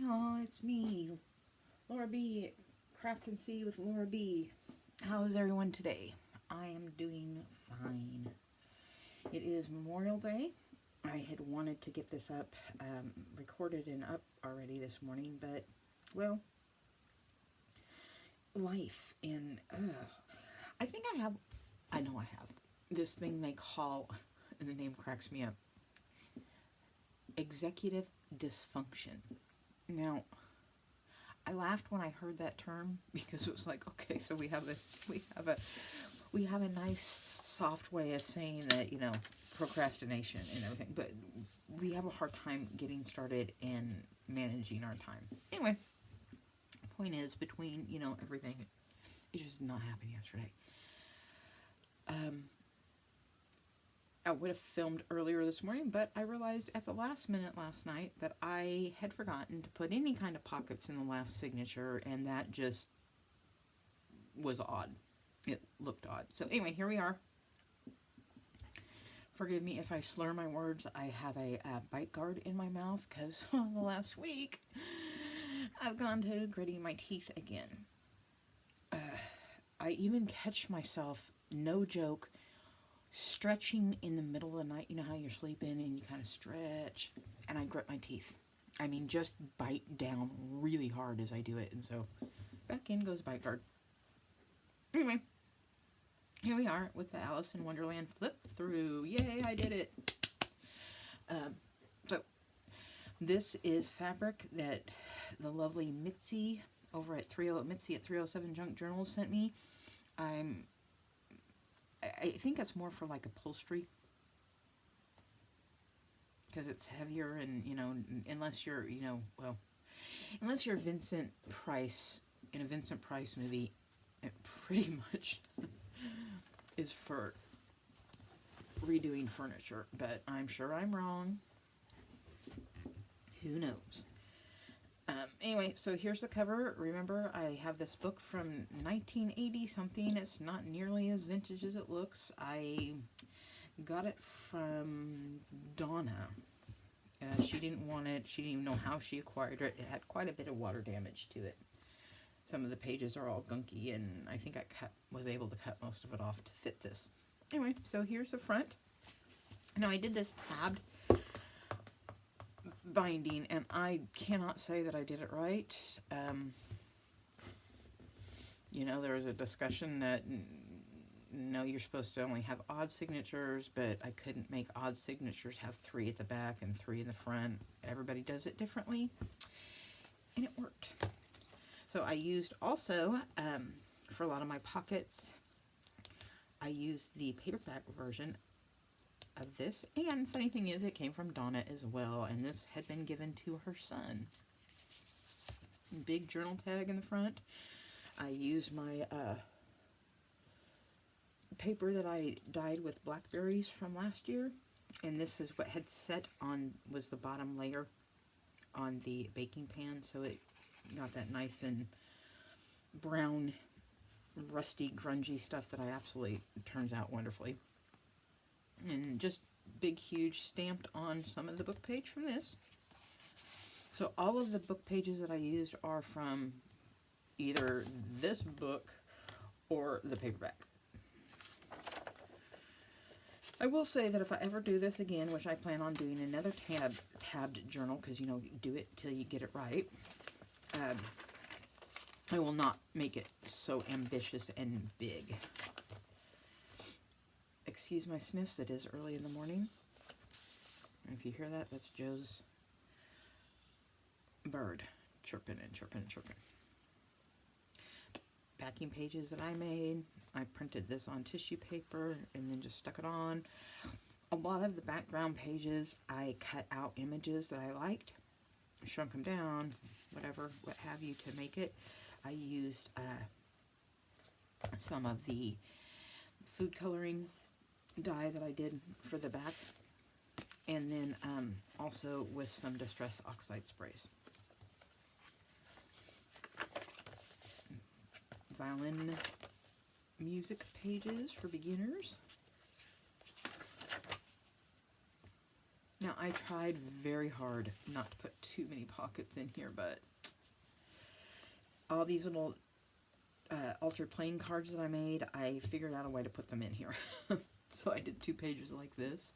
Hi, it's me, Laura B. Craft and See with Laura B. How is everyone today? I am doing fine. It is Memorial Day. I had wanted to get this up, recorded and up already this morning, but, well, life and, I think I have this thing they call, and the name cracks me up, executive dysfunction. Now, I laughed when I heard that term because it was like, okay, so we have a nice soft way of saying that, procrastination and everything, but we have a hard time getting started and managing our time. Anyway, point is, between, everything, it just did not happen yesterday. I would have filmed earlier this morning, but I realized at the last minute last night that I had forgotten to put any kind of pockets in the last signature, and that just was odd. It looked odd. So anyway, here we are. Forgive me if I slur my words. I have a bite guard in my mouth because the last week I've gone to gritting my teeth again. I even catch myself, no joke, stretching in the middle of the night. You know how you're sleeping and you kind of stretch, and I grit my teeth. I mean, just bite down really hard as I do it, and so back in goes bite guard. Anyway, here we are with the Alice in Wonderland flip through. Yay, I did it. So this is fabric that the lovely Mitz over at Mitz at 307 Junk Journal sent me. I think it's more for like upholstery, because it's heavier, and unless you're unless you're Vincent Price in a Vincent Price movie, it pretty much is for redoing furniture, but I'm sure I'm wrong. Who knows? Anyway, so here's the cover. Remember, I have this book from 1980 something. It's not nearly as vintage as it looks. I got it from Donna. She didn't want it. She didn't even know how she acquired it. It had quite a bit of water damage to it. Some of the pages are all gunky, and I think I was able to cut most of it off to fit this. Anyway, so here's the front. Now, I did this tabbed binding, and I cannot say that I did it right. There was a discussion that no, you're supposed to only have odd signatures, but I couldn't make odd signatures have 3 at the back and 3 in the front. Everybody does it differently, and it worked. So I used also, for a lot of my pockets, I used the paperback version of this, and funny thing is, it came from Donna as well, and this had been given to her son. Big journal tag in the front. I used my paper that I dyed with blackberries from last year, and this is what had set on, was the bottom layer on the baking pan, so it got that nice and brown, rusty, grungy stuff that I absolutely, turns out wonderfully. And just big, huge stamped on some of the book page from this. So all of the book pages that I used are from either this book or the paperback. I will say that if I ever do this again, which I plan on doing, another tabbed journal, because do it till you get it right, I will not make it so ambitious and big. Excuse my sniffs, it is early in the morning. And if you hear that, that's Joe's bird chirping and chirping and chirping. Backing pages that I made. I printed this on tissue paper and then just stuck it on. A lot of the background pages, I cut out images that I liked, shrunk them down, whatever, what have you, to make it. I used some of the food coloring dye that I did for the back, and then also with some Distress Oxide sprays. Violin music pages for beginners. Now, I tried very hard not to put too many pockets in here, but all these little altered playing cards that I made, I figured out a way to put them in here. So I did 2 pages like this.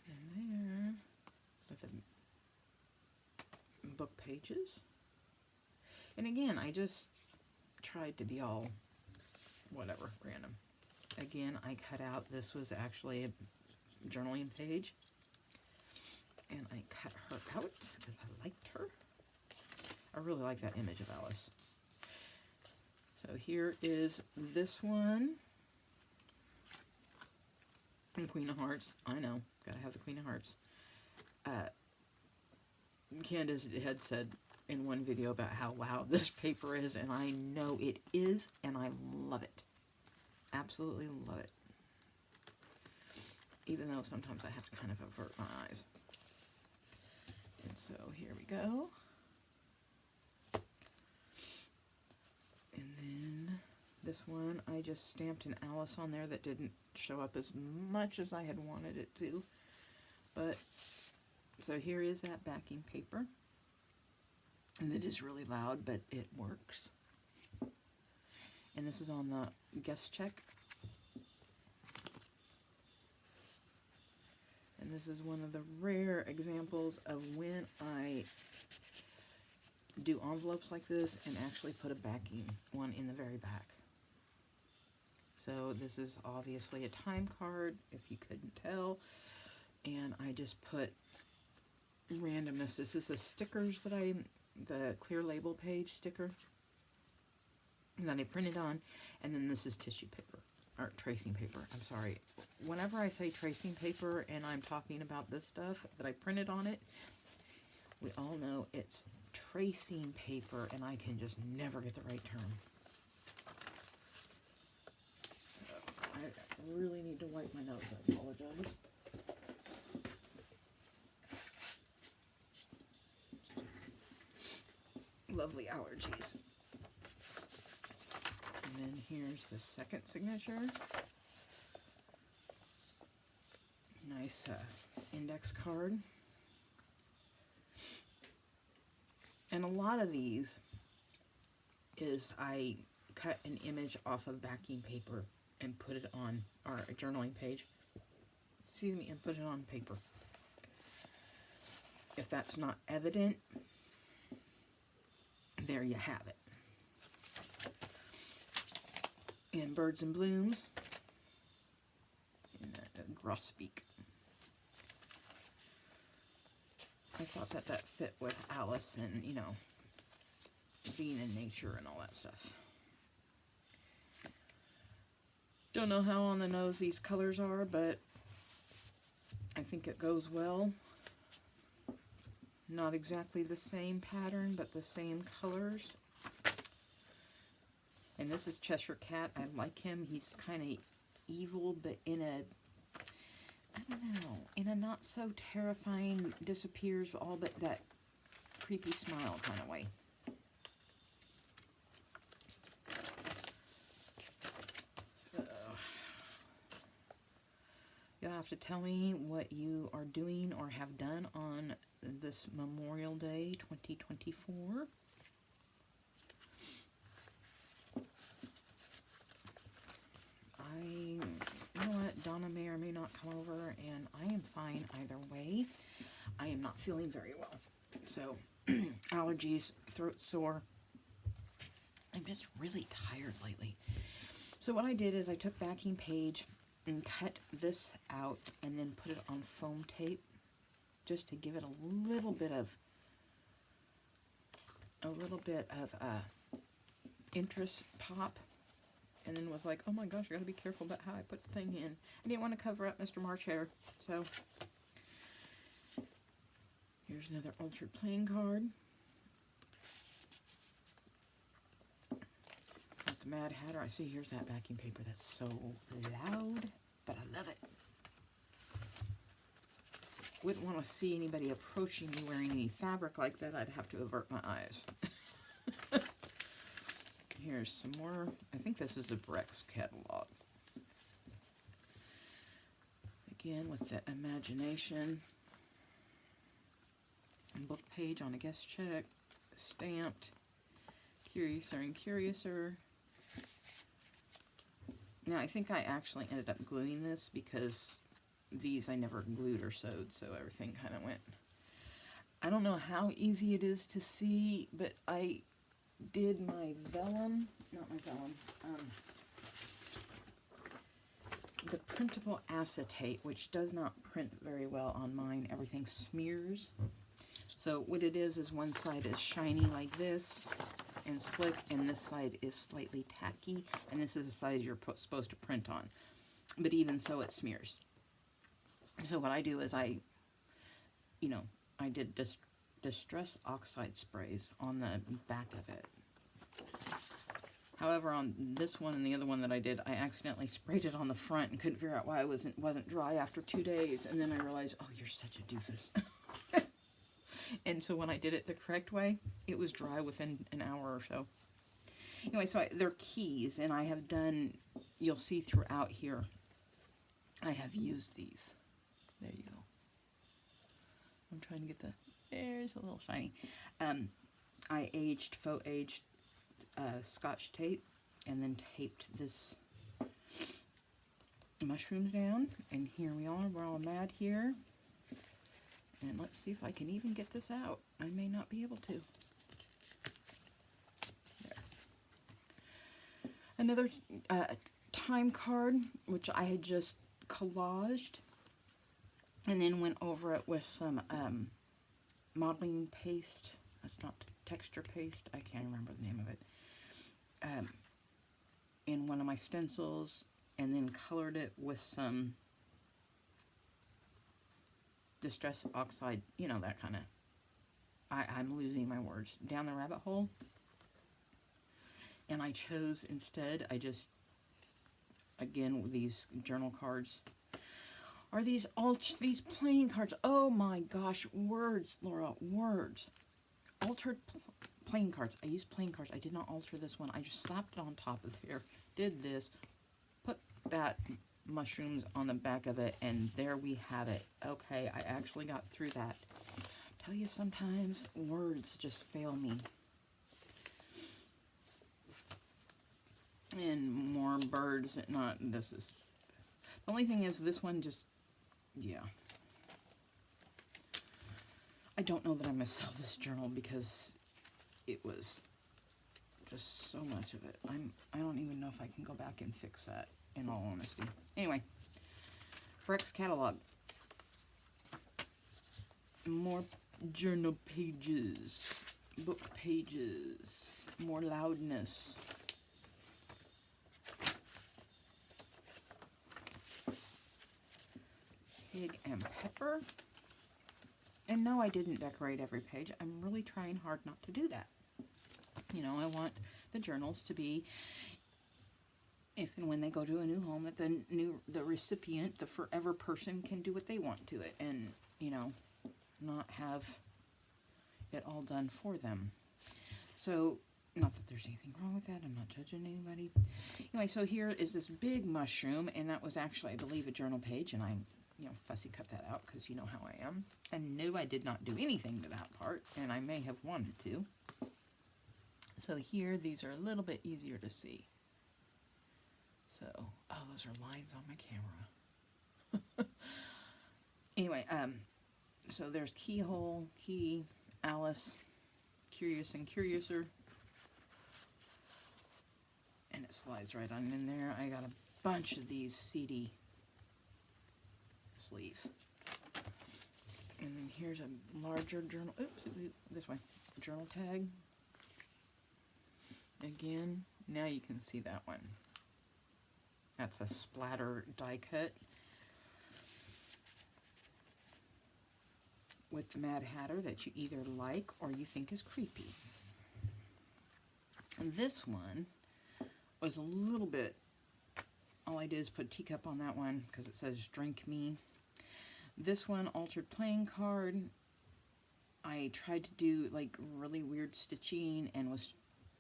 And there, with the book pages. And again, I just tried to be all whatever, random. Again, I cut out, this was actually a journaling page. And I cut her out because I liked her. I really like that image of Alice. So here is this one. And Queen of Hearts. I know, gotta have the Queen of Hearts. Candace had said in one video about how loud this paper is, and I know it is, and I love it. Absolutely love it. Even though sometimes I have to kind of avert my eyes. And so here we go. And then this one, I just stamped an Alice on there that didn't show up as much as I had wanted it to. But, so here is that backing paper. And it is really loud, but it works. And this is on the guest check. And this is one of the rare examples of when I do envelopes like this and actually put a backing one in the very back. So this is obviously a time card, if you couldn't tell. And I just put randomness. This is the stickers that the clear label page sticker that I printed on. And then this is tissue paper, or tracing paper, I'm sorry. Whenever I say tracing paper and I'm talking about this stuff that I printed on it, we all know it's tracing paper, and I can just never get the right term. So I really need to wipe my nose, I apologize. Lovely allergies. And then here's the second signature. Nice index card. And a lot of these is I cut an image off of backing paper and put it on, or a journaling page, excuse me, and put it on paper. If that's not evident, there you have it. And Birds and Blooms, and grosbeak. I thought that fit with Alice and, you know, being in nature and all that stuff. Don't know how on the nose these colors are, but I think it goes well. Not exactly the same pattern, but the same colors. And this is Cheshire Cat. I like him. He's kind of evil, but in a, I don't know, in a not so terrifying, disappears all but that creepy smile kind of way. So, you'll have to tell me what you are doing or have done on this Memorial Day 2024. You know what, Donna may or may not come over, and I am fine either way. I am not feeling very well. So, allergies, throat sore. I'm just really tired lately. So what I did is I took backing page and cut this out and then put it on foam tape just to give it a little bit of interest pop. And then was like, oh my gosh, I gotta be careful about how I put the thing in. I didn't want to cover up Mr. March hair, so here's another altered playing card. Got the Mad Hatter. I see here's that backing paper that's so loud, but I love it. Wouldn't want to see anybody approaching me wearing any fabric like that. I'd have to avert my eyes. Here's some more. I think this is a Brex catalog. Again with the imagination. Book page on a guest check. Stamped. Curiouser and Curiouser. Now I think I actually ended up gluing this because these I never glued or sewed, so everything kind of went. I don't know how easy it is to see, but I did my vellum, not my vellum, the printable acetate, which does not print very well on mine. Everything smears. So what it is one side is shiny like this and slick, and this side is slightly tacky, and this is the side you're supposed to print on. But even so, it smears. So what I do is I did distress oxide sprays on the back of it. However, on this one and the other one that I did, I accidentally sprayed it on the front and couldn't figure out why it wasn't dry after 2 days. And then I realized, oh, you're such a doofus. And so when I did it the correct way, it was dry within an hour or so. Anyway, so they're keys, and I have done, you'll see throughout here, I have used these. There you go. I'm trying to get there's a little shiny. I faux aged Scotch tape, and then taped this mushrooms down, and here we are, we're all mad here. And let's see if I can even get this out. I may not be able to. There. Another time card, which I had just collaged, and then went over it with some modeling paste. That's not texture paste. I can't remember the name of it. In one of my stencils, and then colored it with some distress oxide, that kind of, I'm losing my words, down the rabbit hole. And I chose instead, again, with these journal cards, are these playing cards. Oh my gosh, words, Laura, words. Altered playing cards. I used playing cards. I did not alter this one. I just slapped it on top of here, did this, put that mushrooms on the back of it, and there we have it. Okay, I actually got through that. Tell you, sometimes words just fail me. And more birds, this is, the only thing is this one just, yeah. I don't know that I'm going to sell this journal because it was just so much of it. I don't even know if I can go back and fix that, in all honesty. Anyway, Breck's catalog. More journal pages, book pages, more loudness. Pig and Pepper. And no, I didn't decorate every page. I'm really trying hard not to do that. I want the journals to be, if and when they go to a new home, that the recipient, the forever person, can do what they want to it, and not have it all done for them. So, not that there's anything wrong with that. I'm not judging anybody. Anyway, so here is this big mushroom, and that was actually, I believe, a journal page, and I fussy cut that out because you know how I am. And no, I did not do anything to that part, and I may have wanted to. So here, these are a little bit easier to see. So, oh, those are lines on my camera. Anyway, so there's Keyhole, Key, Alice, Curious and Curiouser. And it slides right on in there. I got a bunch of these CD sleeves. And then here's a larger journal. Oops, this way. Journal tag. Again, now you can see that one. That's a splatter die cut with the Mad Hatter that you either like or you think is creepy. And this one was a little bit, all I did is put a teacup on that one because it says drink me. This one, altered playing card. I tried to do like really weird stitching and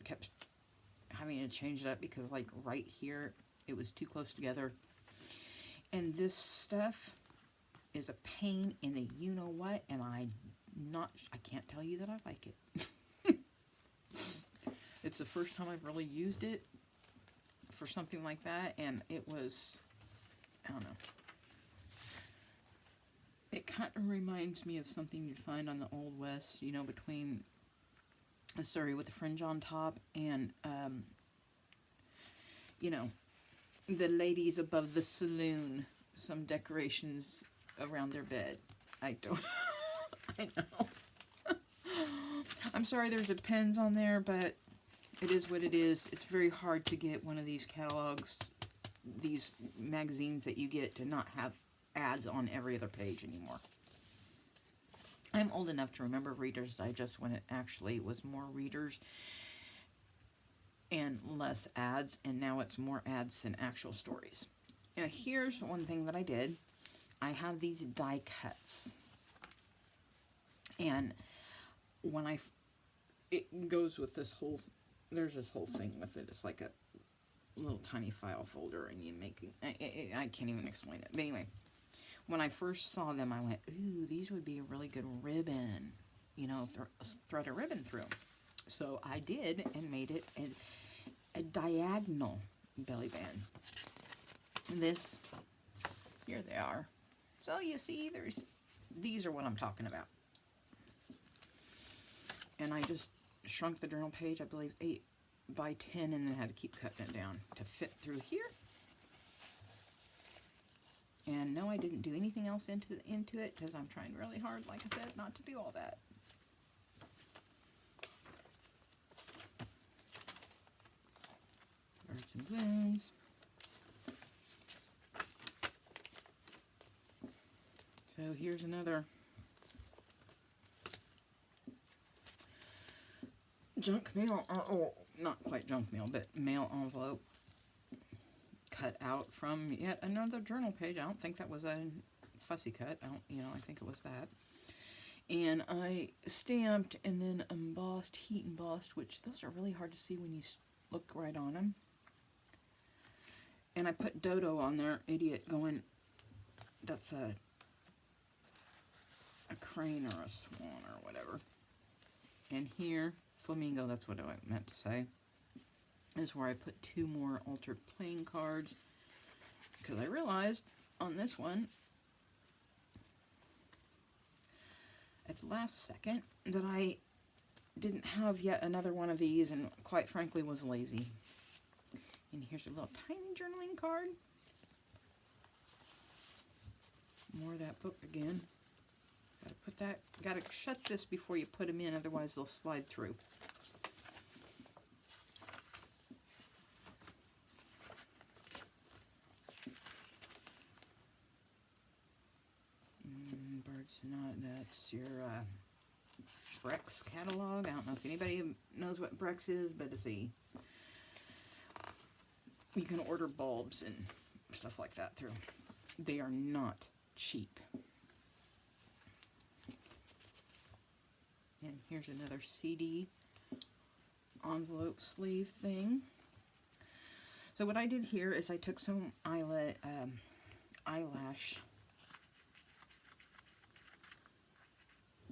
kept having to change it up because like right here it was too close together. And this stuff is a pain in the you-know-what, and I can't tell you that I like it. It's the first time I've really used it for something like that, and it was, I don't know. It kind of reminds me of something you'd find on the Old West, you know, between Surrey with the fringe on top and, you know, the ladies above the saloon, some decorations around their bed. I don't, I know. I'm sorry there's a Depends on there, but it is what it is. It's very hard to get one of these catalogs, these magazines that you get, to not have ads on every other page anymore. I'm old enough to remember Reader's Digest when it actually was more readers and less ads, and now it's more ads than actual stories. Now here's one thing that I did. I have these die cuts, and when it goes with this whole, there's this whole thing with it. It's like a little tiny file folder, and you make, I can't even explain it. But anyway, when I first saw them, I went, ooh, these would be a really good ribbon, you know, thread a ribbon through them. So I did, and made it a diagonal belly band. And this, here they are. So you see, these are what I'm talking about. And I just shrunk the journal page, I believe 8 by 10, and then had to keep cutting it down to fit through here. And no, I didn't do anything else into it, because I'm trying really hard, like I said, not to do all that. Birds and blooms. So here's another junk mail, or not quite junk mail, but mail envelope cut out from yet another journal page. I don't think that was a fussy cut. I think it was that. And I stamped and then embossed, heat embossed, which those are really hard to see when you look right on them. And I put Dodo on there, idiot, going, that's a crane or a swan or whatever. And here, flamingo, that's what I meant to say, is where I put 2 more altered playing cards, because I realized on this one at the last second that I didn't have yet another one of these, and quite frankly was lazy. And here's a little tiny journaling card. More of that book again. Gotta shut this before you put them in, otherwise they'll slide through. That's your Brex catalog. I don't know if anybody knows what Brex is, but it's you can order bulbs and stuff like that through. They are not cheap. And here's another CD envelope sleeve thing. So what I did here is I took some eyelash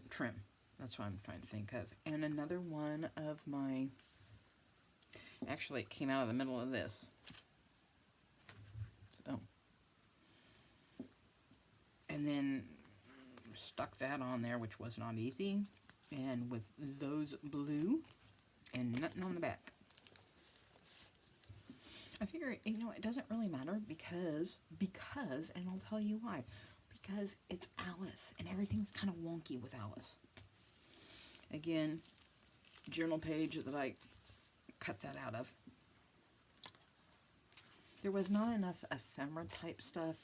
trim. That's what I'm trying to think of. And another one of my, actually it came out of the middle of this. So, and then stuck that on there, which was not easy. And with those blue and nothing on the back. I figure, you know, it doesn't really matter because, and I'll tell you why. Because it's Alice, and everything's kind of wonky with Alice. Again, journal page that I cut that out of. There was not enough ephemera type stuff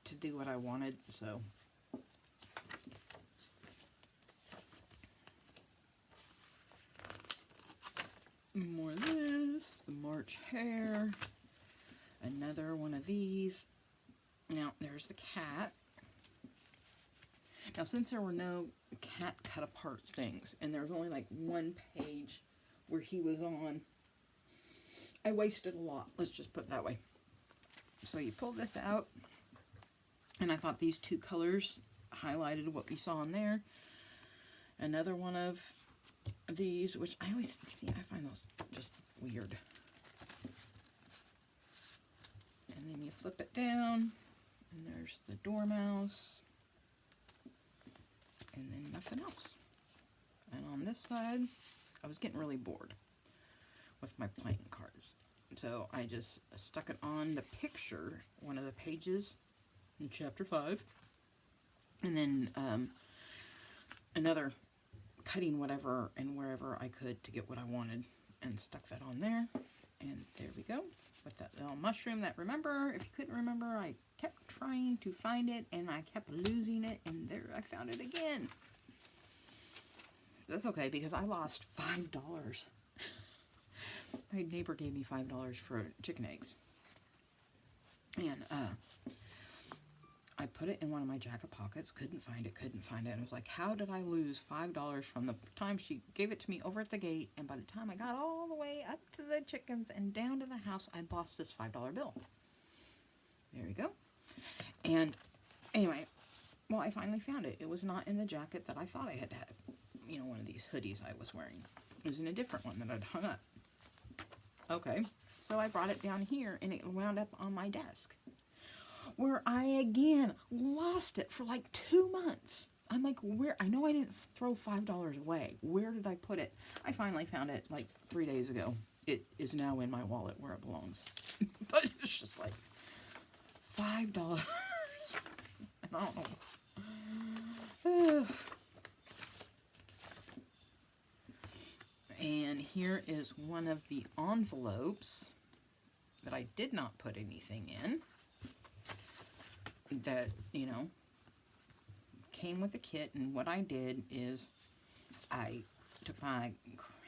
to do what I wanted, so. More of this, the March hare, another one of these. Now, there's the cat. Now, since there were no cat cut apart things, and there was only like one page where he was on, I wasted a lot. Let's just put it that way. So you pull this out, And I thought these two colors highlighted what we saw in there. Another one of these, which I always see, I find those just weird. And then you flip it down, and there's the dormouse, and then nothing else. And on this side, I was getting really bored with my playing cards. So I just stuck it on the picture, one of the pages in chapter 5, and then another cutting whatever and wherever I could to get what I wanted, and stuck that on there. And there we go, with that little mushroom that, remember, if you couldn't remember, I kept trying to find it and I kept losing it, and there I found it again. That's okay, because I lost $5. My neighbor gave me $5 for chicken eggs. And I put it in one of my jacket pockets, couldn't find it. And I was like, how did I lose $5 from the time she gave it to me over at the gate, and by the time I got all the way up to the chickens and down to the house, I lost this $5 bill. There you go. And anyway, well, I finally found it. It was not in the jacket that I thought I had to have. You know, one of these hoodies I was wearing. It was in a different one that I'd hung up. Okay, so I brought it down here, and it wound up on my desk, where I again lost it for like 2 months. I'm like, where? I know I didn't throw $5 away. Where did I put it? I finally found it like 3 days ago. It is now in my wallet where it belongs. But it's just like $5. I don't know. And here is one of the envelopes that I did not put anything in, that, you know, came with the kit. And what I did is I took my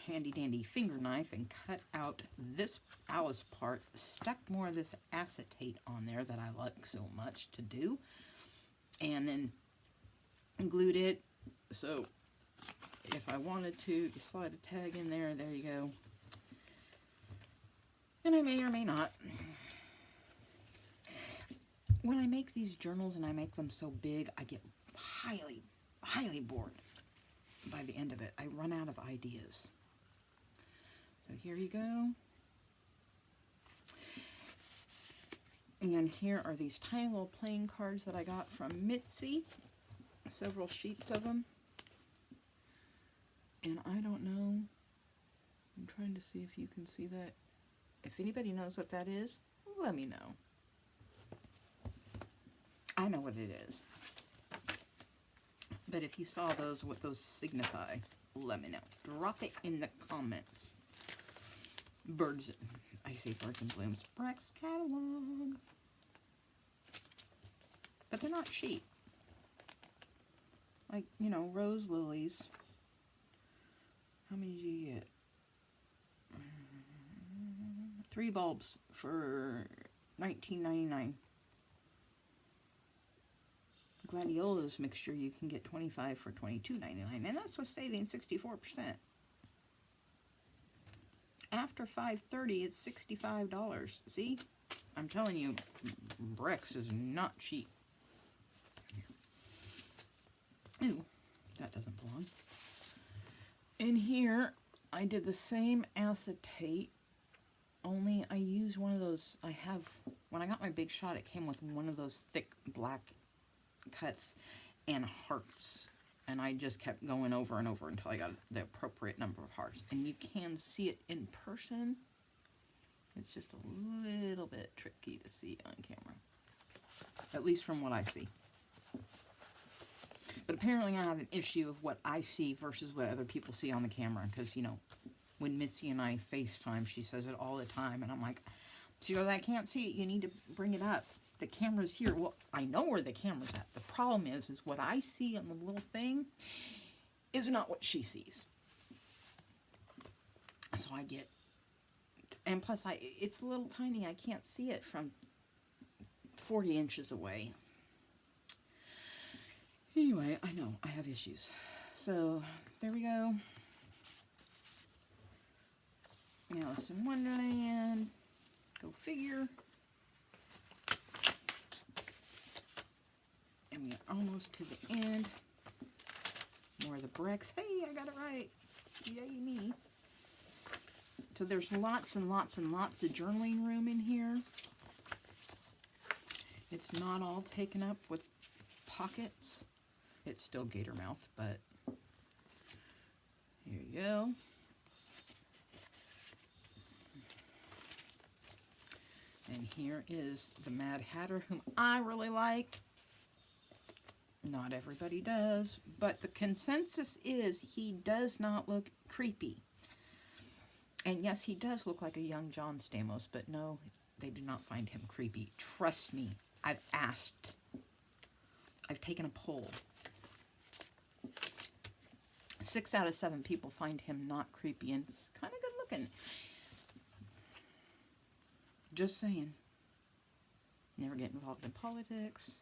handy dandy finger knife and cut out this Alice part, stuck more of this acetate on there that I like so much to do, and then glued it. So if I wanted to, you slide a tag in there, there you go. And I may or may not. When I make these journals and I make them so big, I get highly, highly bored by the end of it. I run out of ideas. So here you go. And here are these tiny little playing cards that I got from Mitz. Several sheets of them. And I don't know, I'm trying to see if you can see that. If anybody knows what that is, let me know. I know what it is. But if you saw those, what those signify, let me know. Drop it in the comments. Birds, I say Birds and Blooms, Breck's catalog. But they're not sheep. Like, you know, rose lilies. How many do you get? 3 bulbs for $19.99. Gladiolus mixture you can get 25 for $22.99, and that's with saving 64%. After 5:30, it's $65. See, I'm telling you, Breck's is not cheap. Ooh, that doesn't belong. In here, I did the same acetate, only I used one of those. I have, when I got my big shot, it came with one of those thick black cuts and hearts. And I just kept going over and over until I got the appropriate number of hearts. And you can see it in person. It's just a little bit tricky to see on camera. At least from what I see. But apparently I have an issue of what I see versus what other people see on the camera. Because, you know, when Mitzi and I FaceTime, she says it all the time. And I'm like, she goes, I can't see it. You need to bring it up. The camera's here. Well, I know where the camera's at. The problem is what I see on the little thing is not what she sees. So I get, and plus it's a little tiny. I can't see it from 40 inches away. Anyway, I know, I have issues. So, there we go. Alice in Wonderland. Go figure. And we're almost to the end. More of the bricks. Hey, I got it right. Yay me. So there's lots and lots and lots of journaling room in here. It's not all taken up with pockets. It's still gator mouth, but here you go. And here is the Mad Hatter, whom I really like. Not everybody does, but the consensus is he does not look creepy. And yes, he does look like a young John Stamos, but no, they do not find him creepy. Trust me, I've asked. I've taken a poll. 6 out of 7 people find him not creepy, and it's kind of good looking. Just saying. Never get involved in politics.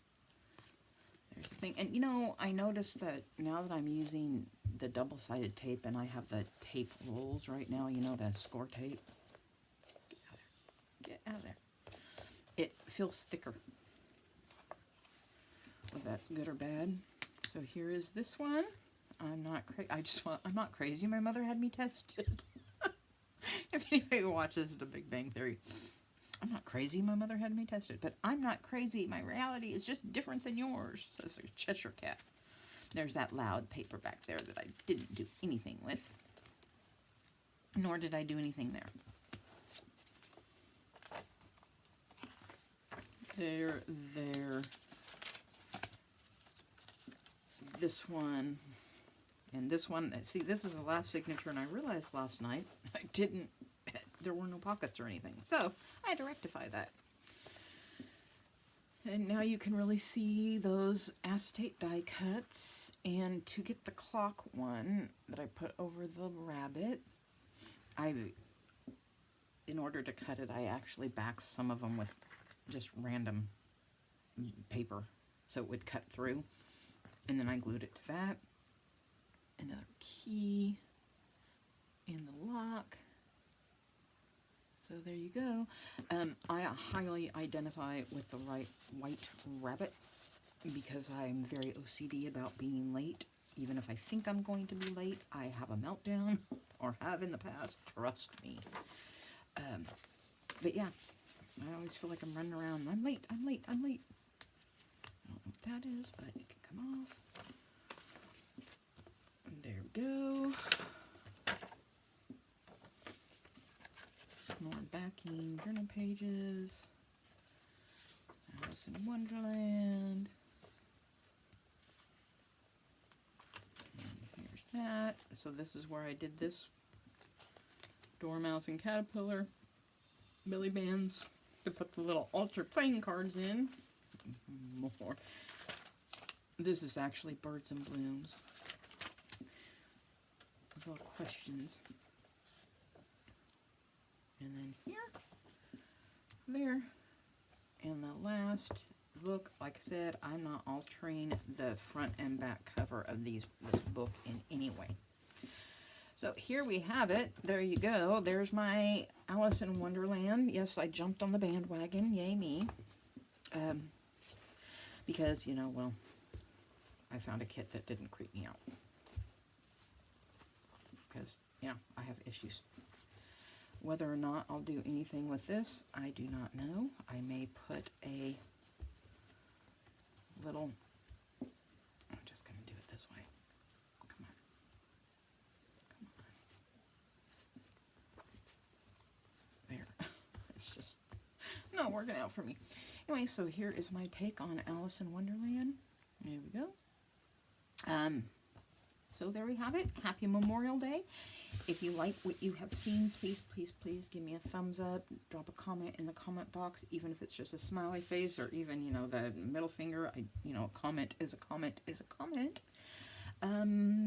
There's the thing. And you know, I noticed that now that I'm using the double-sided tape and I have the tape rolls right now, you know, the score tape. Get out of there. Get out of there. It feels thicker. Whether that's good or bad. So here is this one. I'm not crazy. My mother had me tested. If anybody watches The Big Bang Theory, I'm not crazy. My mother had me tested, but I'm not crazy. My reality is just different than yours. That's a Cheshire cat. There's that loud paper back there that I didn't do anything with, nor did I do anything there. There. This one. And this one, see, this is the last signature, and I realized last night there were no pockets or anything. So I had to rectify that. And now you can really see those acetate die cuts. And to get the clock one that I put over the rabbit, in order to cut it, I actually backed some of them with just random paper so it would cut through. And then I glued it to that. Another key in the lock. So there you go. I highly identify with the white rabbit because I'm very OCD about being late. Even if I think I'm going to be late, I have a meltdown, or have in the past, trust me. But yeah, I always feel like I'm running around. I'm late. I don't know what that is, but it can come off. There we go. More backing journal pages. Alice in Wonderland. And here's that. So this is where I did this. Dormouse and Caterpillar. Billy Bands to put the little altar playing cards in. More. This is actually Birds and Blooms. Little questions. And then here, there, and the last book. Like I said, I'm not altering the front and back cover of this book in any way. So here we have it. There you go. There's my Alice in Wonderland. Yes, I jumped on the bandwagon. Yay me. Because, you know, well, I found a kit that didn't creep me out. Because, you know, I have issues. Whether or not I'll do anything with this, I do not know. I may put a little... I'm just going to do it this way. Come on. Come on. There. It's just not working out for me. Anyway, so here is my take on Alice in Wonderland. There we go. So there we have it. Happy Memorial Day. If you like what you have seen, please, please, please give me a thumbs up. Drop a comment in the comment box, even if it's just a smiley face or even, you know, the middle finger. A comment is a comment is a comment.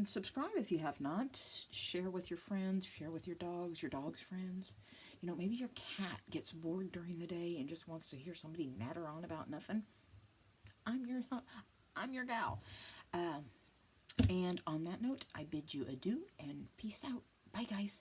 Subscribe if you have not. Share with your friends. Share with your dog's friends. You know, maybe your cat gets bored during the day and just wants to hear somebody natter on about nothing. I'm your gal. And on that note, I bid you adieu and peace out. Bye, guys.